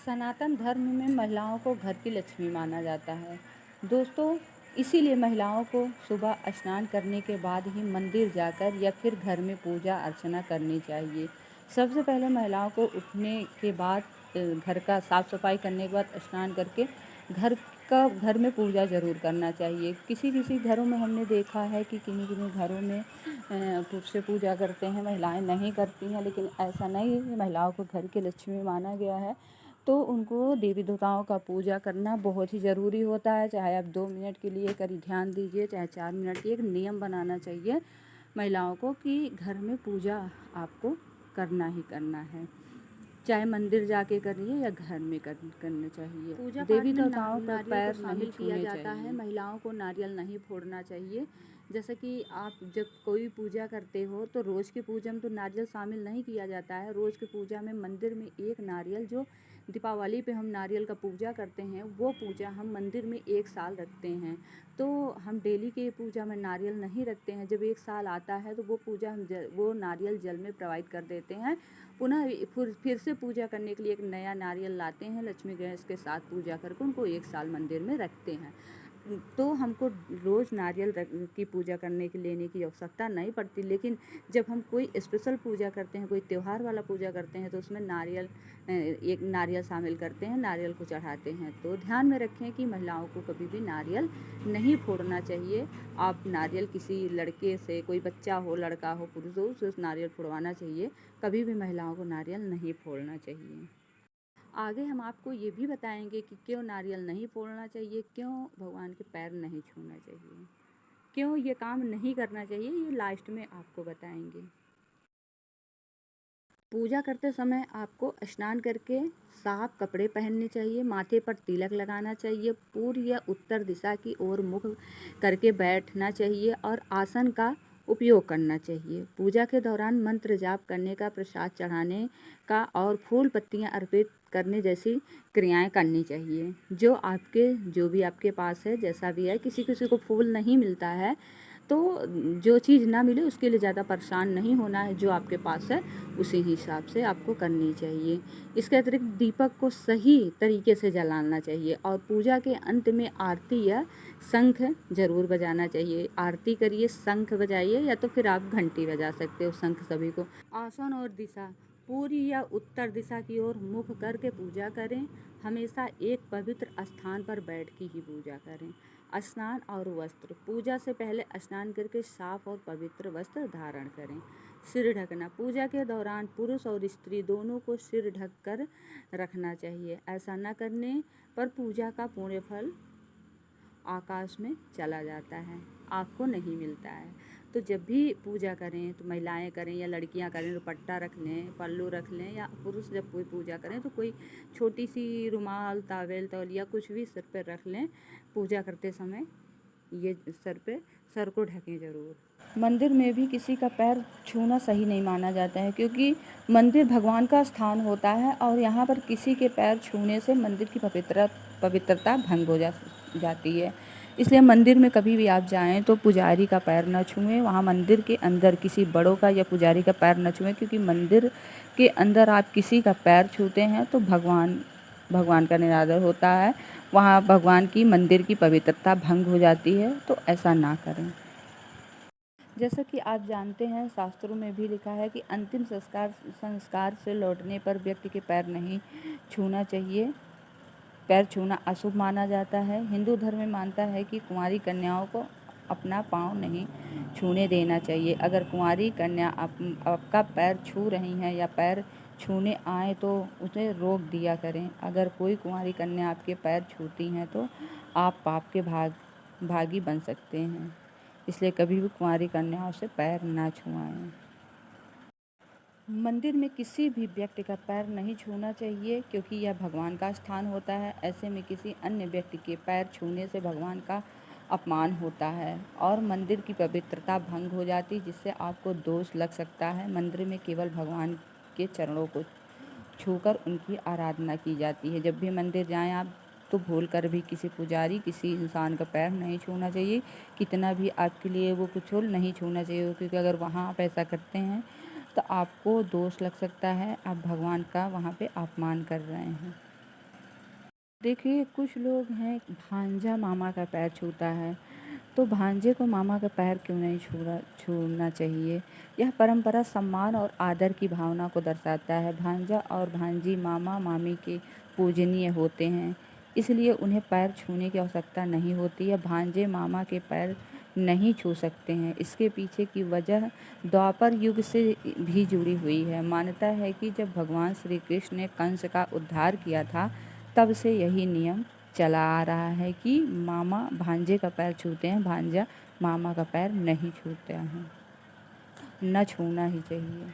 सनातन धर्म में महिलाओं को घर की लक्ष्मी माना जाता है। दोस्तों, इसीलिए महिलाओं को सुबह स्नान करने के बाद ही मंदिर जाकर या फिर घर में पूजा अर्चना करनी चाहिए। सबसे पहले महिलाओं को उठने के बाद घर का साफ़ सफाई करने के बाद स्नान करके घर में पूजा ज़रूर करना चाहिए। किसी-किसी घरों में हमने देखा है कि किन्हीं-किन्हीं घरों में पुरुष से पूजा करते हैं, महिलाएँ नहीं करती हैं, लेकिन ऐसा नहीं है। महिलाओं को घर की लक्ष्मी माना गया है, तो उनको देवी देवताओं का पूजा करना बहुत ही ज़रूरी होता है। चाहे आप 2 मिनट के लिए करी ध्यान दीजिए, चाहे 4 मिनट की, एक नियम बनाना चाहिए महिलाओं को कि घर में पूजा आपको करना ही करना है। चाहे मंदिर जाके करिए या घर में करना चाहिए। पूजा पाठ देवी में देवताओं पर नारियल को पैर नहीं शामिल किया छूने जाता है। चाहिए। महिलाओं को नारियल नहीं फोड़ना चाहिए। जैसे कि आप जब कोई पूजा करते हो तो रोज़ की पूजा में तो नारियल शामिल नहीं किया जाता है। रोज़ की पूजा में मंदिर में एक नारियल, जो दीपावली पे हम नारियल का पूजा करते हैं, वो पूजा हम मंदिर में 1 साल रखते हैं। तो हम डेली की पूजा में नारियल नहीं रखते हैं। जब 1 साल आता है तो वो पूजा वो नारियल जल में प्रवाहित कर देते हैं। पुनः फिर से पूजा करने के लिए एक नया नारियल लाते हैं, लक्ष्मी गणेश के साथ पूजा करके उनको 1 साल मंदिर में रखते हैं। तो हमको रोज़ नारियल की पूजा करने की लेने की आवश्यकता नहीं पड़ती, लेकिन जब हम कोई स्पेशल पूजा करते हैं, कोई त्योहार वाला पूजा करते हैं, तो उसमें एक नारियल शामिल करते हैं, नारियल को चढ़ाते हैं। तो ध्यान में रखें कि महिलाओं को कभी भी नारियल नहीं फोड़ना चाहिए। आप नारियल किसी लड़के से, कोई बच्चा हो, लड़का हो, पुरुष हो, उसे नारियल फोड़वाना चाहिए। कभी भी महिलाओं को नारियल नहीं फोड़ना चाहिए। आगे हम आपको ये भी बताएंगे कि क्यों नारियल नहीं फोड़ना चाहिए, क्यों भगवान के पैर नहीं छूना चाहिए, क्यों ये काम नहीं करना चाहिए, ये लास्ट में आपको बताएंगे। पूजा करते समय आपको स्नान करके साफ कपड़े पहनने चाहिए, माथे पर तिलक लगाना चाहिए, पूर्व या उत्तर दिशा की ओर मुख करके बैठना चाहिए और आसन का उपयोग करना चाहिए। पूजा के दौरान मंत्र जाप करने का, प्रसाद चढ़ाने का और फूल पत्तियां अर्पित करने जैसी क्रियाएं करनी चाहिए। जो भी आपके पास है, जैसा भी है, किसी किसी को फूल नहीं मिलता है, तो जो चीज़ ना मिले उसके लिए ज़्यादा परेशान नहीं होना है। जो आपके पास है उसी हिसाब से आपको करनी चाहिए। इसके अतिरिक्त दीपक को सही तरीके से जलाना चाहिए और पूजा के अंत में आरती या शंख ज़रूर बजाना चाहिए। आरती करिए, शंख बजाइए, या तो फिर आप घंटी बजा सकते हो, शंख सभी को। आसन और दिशा, पूर्व या उत्तर दिशा की ओर मुख करके पूजा करें। हमेशा एक पवित्र स्थान पर बैठ के ही पूजा करें। स्नान और वस्त्र, पूजा से पहले स्नान करके साफ और पवित्र वस्त्र धारण करें। सिर ढकना, पूजा के दौरान पुरुष और स्त्री दोनों को सिर ढक कर रखना चाहिए। ऐसा न करने पर पूजा का पुण्य फल आकाश में चला जाता है, आपको नहीं मिलता है। तो जब भी पूजा करें, तो महिलाएं करें या लड़कियां करें, दुपट्टा रख लें, पल्लू रख लें, या पुरुष जब कोई पूजा करें तो कोई छोटी सी रुमाल, तावेल, तौलिया कुछ भी सिर पर रख लें। पूजा करते समय ये सर को ढकें ज़रूर। मंदिर में भी किसी का पैर छूना सही नहीं माना जाता है, क्योंकि मंदिर भगवान का स्थान होता है और यहाँ पर किसी के पैर छूने से मंदिर की पवित्रता भंग हो जाती है। इसलिए मंदिर में कभी भी आप जाएं तो पुजारी का पैर न छुएं। वहाँ मंदिर के अंदर किसी बड़ों का या पुजारी का पैर न छुएं, क्योंकि मंदिर के अंदर आप किसी का पैर छूते हैं तो भगवान का निरादर होता है। वहाँ भगवान की, मंदिर की पवित्रता भंग हो जाती है, तो ऐसा ना करें। जैसा कि आप जानते हैं, शास्त्रों में भी लिखा है कि अंतिम संस्कार से लौटने पर व्यक्ति के पैर नहीं छूना चाहिए। पैर छूना अशुभ माना जाता है। हिंदू धर्म में मानता है कि कुंवारी कन्याओं को अपना पाँव नहीं छूने देना चाहिए। अगर कुंवारी कन्या आपका पैर छू रही हैं या पैर छूने आए तो उसे रोक दिया करें। अगर कोई कुंवारी कन्या आपके पैर छूती हैं तो आप पाप के भागी बन सकते हैं। इसलिए कभी भी कुंवारी कन्याओं से पैर ना छुआएं। मंदिर में किसी भी व्यक्ति का पैर नहीं छूना चाहिए, क्योंकि यह भगवान का स्थान होता है। ऐसे में किसी अन्य व्यक्ति के पैर छूने से भगवान का अपमान होता है और मंदिर की पवित्रता भंग हो जाती, जिससे आपको दोष लग सकता है। मंदिर में केवल भगवान के चरणों को छूकर उनकी आराधना की जाती है। जब भी मंदिर जाएं आप, तो भूल कर भी किसी पुजारी, किसी इंसान का पैर नहीं छूना चाहिए। कितना भी आपके लिए वो कुछ हो, नहीं छूना चाहिए, क्योंकि अगर वहाँ आप ऐसा करते हैं तो आपको दोष लग सकता है, आप भगवान का वहाँ पे अपमान कर रहे हैं। देखिए कुछ लोग हैं भांजा मामा का पैर छूता है, तो भांजे को मामा का पैर क्यों नहीं छूना चाहिए। यह परंपरा सम्मान और आदर की भावना को दर्शाता है। भांजा और भांजी मामा मामी के पूजनीय होते हैं, इसलिए उन्हें पैर छूने की आवश्यकता नहीं होती है। भांजे मामा के पैर नहीं छू सकते हैं। इसके पीछे की वजह द्वापर युग से भी जुड़ी हुई है। मान्यता है कि जब भगवान श्री कृष्ण ने कंस का उद्धार किया था, तब से यही नियम चला आ रहा है कि मामा भांजे का पैर छूते हैं, भांजा मामा का पैर नहीं छूते हैं। न छूना ही चाहिए।